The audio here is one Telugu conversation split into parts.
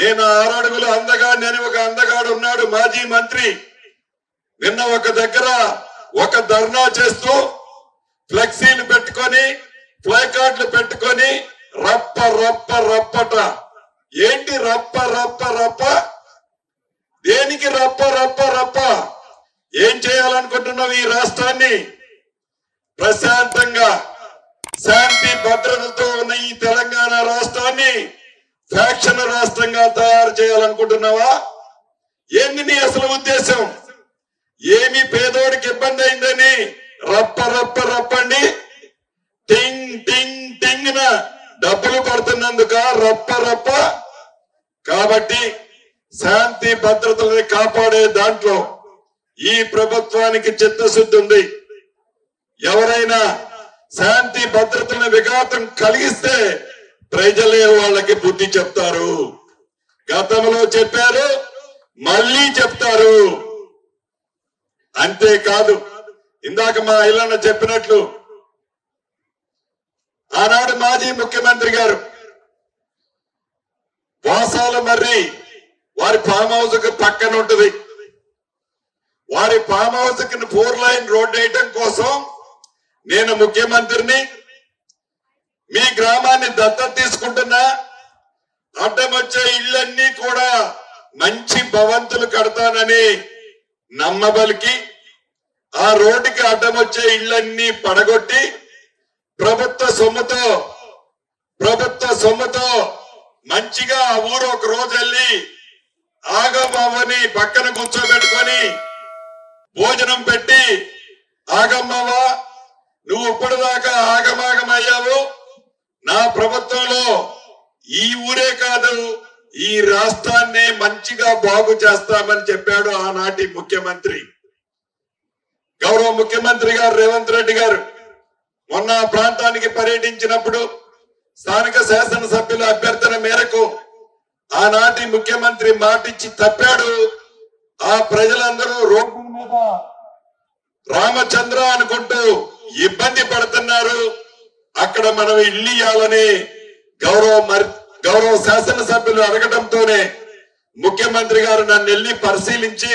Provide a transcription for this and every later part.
నేను 6 అడుగులు అందగాడు, నేను ఒక అందగాడు ఉన్నాడు మాజీ మంత్రి. నిన్న ఒక దగ్గర ఒక ధర్నా చేస్తూ ఫ్లెక్సీలు పెట్టుకొని ప్లే కార్డులు పెట్టుకొని రప్ప రప్ప రప్పట. ఏంటి రప్ప రప్ప రప్ప? దేనికి రప్ప రప్ప రప్ప? ఏం చేయాలనుకుంటున్నావు? ఈ రాష్ట్రాన్ని ప్రశాంతంగా శాంతి భద్రతతో ఉన్న ఈ తెలంగాణ రాష్ట్రాన్ని ఫ్యాక్షన్ రాష్ట్రంగా తయారు చేయాలనుకుంటున్నావా? ఏంది నీ అసలు ఉద్దేశం? ఏమి పేదోడికి ఇబ్బంది అయిందని రప్ప రప్ప రప్పండి? టింగ్ టింగ్ టింగ్ న డబ్బులు పడుతున్నందుక రప్ప రప్ప? కాబట్టి శాంతి భద్రతల్ని కాపాడే దాంట్లో ఈ ప్రభుత్వానికి చిత్తశుద్ధి ఉంది. ఎవరైనా శాంతి భద్రతలను విఘాతం కలిగిస్తే ప్రజలే వాళ్ళకి బుద్ధి చెప్తారు. గతంలో చెప్పారు, మళ్ళీ చెప్తారు. అంతేకాదు, ఇందాక మా ఇల్లన్న చెప్పినట్లు ఆనాడు మాజీ ముఖ్యమంత్రి గారు వాసాల మర్రి వారి ఫామ్ హౌస్ కి పక్కన ఉంటుంది. వారి ఫామ్ హౌస్ కి 4 లైన్ రోడ్ వేయటం కోసం నేను ముఖ్యమంత్రిని, మీ గ్రామాన్ని దత్తత తీసుకుంటున్నా, అడ్డం వచ్చే ఇళ్ళన్నీ కూడా మంచి భవంతులు కడతానని నమ్మబలికి ఆ రోడ్డుకి అడ్డం వచ్చే ఇళ్ళన్నీ పడగొట్టి ప్రభుత్వ సొమ్ముతో మంచిగా ఆ ఊరు ఒక రోజు వెళ్ళి ఆగమ్మని పక్కన కూర్చోబెట్టుకొని భోజనం పెట్టి, ఆగమ్మవా నువ్వు ఇప్పటిదాకా ఆగమాగమయ్యావు, నా ప్రభుత్వంలో ఈ ఊరే కాదు ఈ రాష్ట్రాన్ని మంచిగా బాగు చేస్తామని చెప్పాడు ఆనాటి ముఖ్యమంత్రి. గౌరవ ముఖ్యమంత్రి గారు రేవంత్ రెడ్డి గారు మొన్న ప్రాంతానికి పర్యటించినప్పుడు స్థానిక శాసనసభ్యుల అభ్యర్థన మేరకు ఆనాటి ముఖ్యమంత్రి మాటిచ్చి తప్పాడు. ఆ ప్రజలందరూ రోడ్డు మీద రామచంద్ర అనుకుంటూ ఇబ్బంది పడుతున్నారు. అక్కడ మనం ఇల్లు ఇవ్వాలని గౌరవ శాసనసభ్యులు అడగడంతోనే ముఖ్యమంత్రి గారు నన్ను వెళ్ళి పరిశీలించి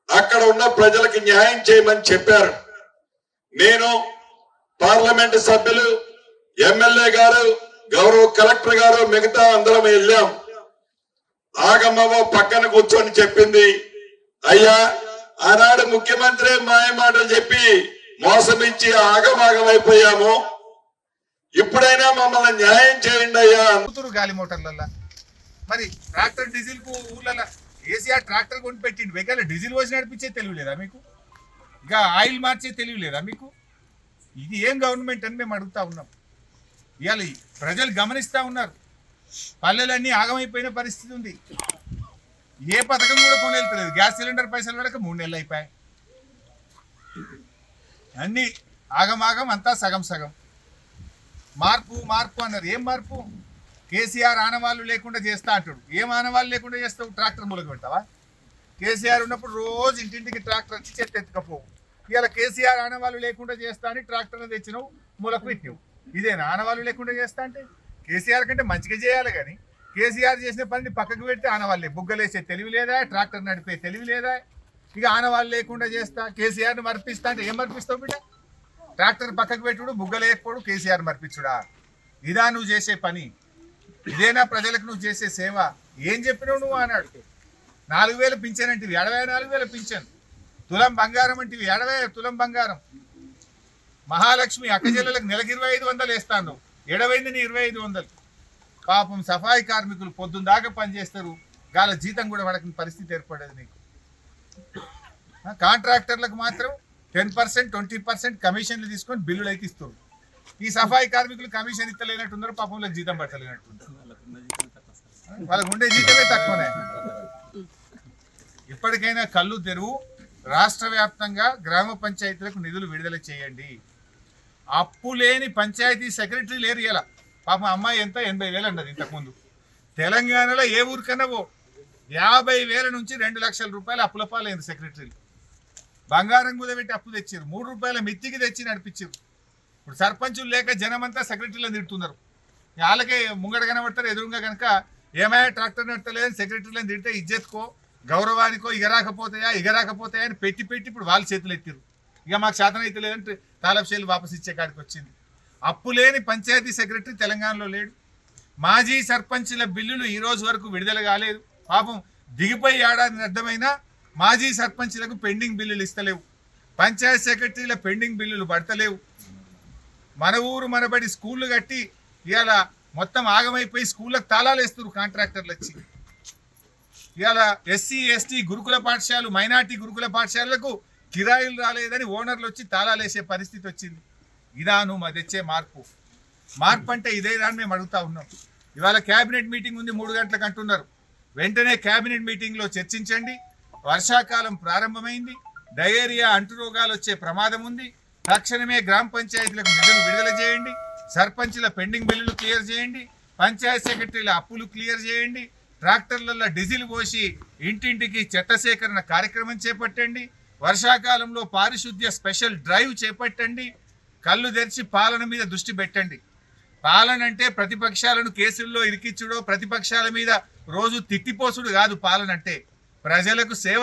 అక్కడ ఉన్న ప్రజలకు న్యాయం చేయమని చెప్పారు. నేను పార్లమెంటు సభ్యులు, ఎమ్మెల్యే గారు, గౌరవ కలెక్టర్ గారు, మిగతా అందరం వెళ్ళాం. ఆగమ్మవ పక్కన కూర్చొని చెప్పింది, అయ్యా ఆనాడు ముఖ్యమంత్రి మాయ మాటలు చెప్పి మోసమిచ్చి ఆగమాగమైపోయాము, ఇప్పుడైనా మమ్మల్ని న్యాయం చేయండి అయ్యా. గాలి మోటార్లల్లా మరి ట్రాక్టర్ డీజిల్ కు ఊర్లలో కేసీఆర్ ట్రాక్టర్ కొని పెట్టిండు. వెకాల డీజిల్ వచ్చి నడిపించే తెలివి లేదా మీకు? ఇక ఆయిల్ మార్చే తెలివి లేదా మీకు? ఇది ఏం గవర్నమెంట్ అని మేము అడుగుతా ఉన్నాం. ఇవాళ ప్రజలు గమనిస్తూ ఉన్నారు. పల్లెలన్నీ ఆగమైపోయిన పరిస్థితి ఉంది. ఏ పథకం కూడా కొనెళ్తలేదు. గ్యాస్ సిలిండర్ పైసలు పడక 3 నెలలు అయిపోయాయి. అన్నీ ఆగమాగం, అంతా సగం సగం. మార్పు మార్పు అన్నారు. ఏం మార్పు? కేసీఆర్ ఆనవాళ్ళు లేకుండా చేస్తా అంటాడు. ఏం ఆనవాళ్ళు లేకుండా చేస్తావు? ట్రాక్టర్ మూలక పెడతావా? కేసీఆర్ ఉన్నప్పుడు రోజు ఇంటింటికి ట్రాక్టర్ వచ్చి చెత్త ఎత్తుకపోవు. ఇవాళ కేసీఆర్ ఆనవాళ్ళు లేకుండా చేస్తా అని ట్రాక్టర్ని తెచ్చినావు, మూలకు పెట్టినావు. ఇదేనా ఆనవాళ్ళు లేకుండా చేస్తా అంటే? కేసీఆర్ కంటే మంచిగా చేయాలి కానీ కేసీఆర్ చేసిన పనిని పక్కకు పెడితే ఆనవాళ్ళే. బుగ్గలేసే తెలివి లేదా? ట్రాక్టర్ నడిపే తెలివి లేదా? ఇక ఆనవాళ్ళు లేకుండా చేస్తా, కేసీఆర్ని మర్పిస్తా అంటే ఏం మర్పిస్తావు బిడ్డ? ట్రాక్టర్ పక్కకు పెట్టుడు, బుగ్గలేకపోడు, కేసీఆర్ మర్పించుడా? ఇదా నువ్వు చేసే పని? ఇదేనా ప్రజలకు నువ్వు చేసే సేవ? ఏం చెప్పినావు నువ్వు అన్నాడు. 4000 పింఛన్ అంటివి, 74,000 పింఛన్. తులం బంగారం అంటివి, 70 తులం బంగారం. మహాలక్ష్మి అక్కజల్లలకు నెలకు 2500 వేస్తాను, ఎడవైంది నీ 2500. పాపం సఫాయి కార్మికులు పొద్దున్న దాకా పనిచేస్తారు, గాల జీతం కూడా పడకని పరిస్థితి ఏర్పడేది నీకు. కాంట్రాక్టర్లకు మాత్రం 10%, 20% కమిషన్లు తీసుకొని బిల్లులు అయితే ఇస్తారు. ఈ సఫాయి కార్మికులు కమిషన్ ఇస్తలేనట్టున్నారు, పాపంలో జీతం పట్టలేనట్టున్నారు. వాళ్ళకు ఉండే జీతమే తక్కువనే. ఇప్పటికైనా కళ్ళు తెరువు. రాష్ట్ర వ్యాప్తంగా గ్రామ పంచాయతీలకు నిధులు విడుదల చేయండి. అప్పు లేని పంచాయతీ సెక్రటరీ లేరు. ఇలా పాపం అమ్మాయి ఎంత 80,000 అన్నది ఇంతకుముందు. తెలంగాణలో ఏ ఊరికన్నా 50,000 నుంచి 2 లక్షల రూపాయలు అప్పుల పాలైంది సెక్రటరీలు. బంగారం కుదబెట్టి అప్పు తెచ్చారు, 3 రూపాయల మిత్తికి తెచ్చి నడిపించారు. ఇప్పుడు సర్పంచులు లేక జనమంతా సెక్రటరీలను తిడుతున్నారు. వాళ్ళకే ముంగడ కనబడతారు, ఎదురుగా కనుక ఏమైనా ట్రాక్టర్ నడతలేదని సెక్రటరీలను తింటే ఇజ్జత్కో గౌరవానికో ఇగరాకపోతాయా అని పెట్టి ఇప్పుడు వాళ్ళు చేతులు ఎత్తిరు. ఇక మాకు శాతం అయితే లేదంటే తాలబ్షేలు వాపసు ఇచ్చే కాడికి వచ్చింది. అప్పు లేని పంచాయతీ సెక్రటరీ తెలంగాణలో లేడు. మాజీ సర్పంచ్ల బిల్లులు ఈ రోజు వరకు విడుదల కాలేదు. పాపం దిగిపోయి ఏడాది అర్థమైనా మాజీ సర్పంచ్లకు పెండింగ్ బిల్లులు ఇస్తలేవు. పంచాయత్ సెక్రటరీల పెండింగ్ బిల్లులు పడతలేవు. మన ఊరు మనబడి స్కూళ్ళు కట్టి ఇవాళ మొత్తం ఆగమైపోయి స్కూళ్ళకు తాళాలు వేస్తున్నారు కాంట్రాక్టర్లు వచ్చి. ఇవాళ ఎస్సీ ఎస్టీ గురుకుల పాఠశాలలు మైనార్టీ గురుకుల పాఠశాలలకు కిరాయిలు రాలేదని ఓనర్లు వచ్చి తాళాలు వేసే పరిస్థితి వచ్చింది. ఇదా నువ్వు మా తెచ్చే మార్పు అంటే ఇదే దాన్ని మేము అడుగుతా ఉన్నాం. ఇవాళ క్యాబినెట్ మీటింగ్ ఉంది 3 గంటలకు అంటున్నారు. వెంటనే క్యాబినెట్ మీటింగ్లో చర్చించండి. వర్షాకాలం ప్రారంభమైంది. డయేరియా అంటురోగాలు వచ్చే ప్రమాదం ఉంది. తక్షణమే గ్రామ పంచాయతీలకు నిధులు విడుదల చేయండి. సర్పంచ్ల పెండింగ్ బిల్లులు క్లియర్ చేయండి. పంచాయత్ సెక్రటరీల అప్పులు క్లియర్ చేయండి. ట్రాక్టర్లలో డీజిల్ పోసి ఇంటింటికి చెత్త సేకరణ కార్యక్రమం చేపట్టండి. వర్షాకాలంలో పారిశుద్ధ్య స్పెషల్ డ్రైవ్ చేపట్టండి. కళ్ళు తెరిచి పాలన మీద దృష్టి పెట్టండి. పాలన అంటే ప్రతిపక్షాలను కేసుల్లో ఇరికిచ్చుడో ప్రతిపక్షాల మీద రోజు తిట్టిపోసుడు కాదు. పాలన అంటే ప్రజలకు సేవ.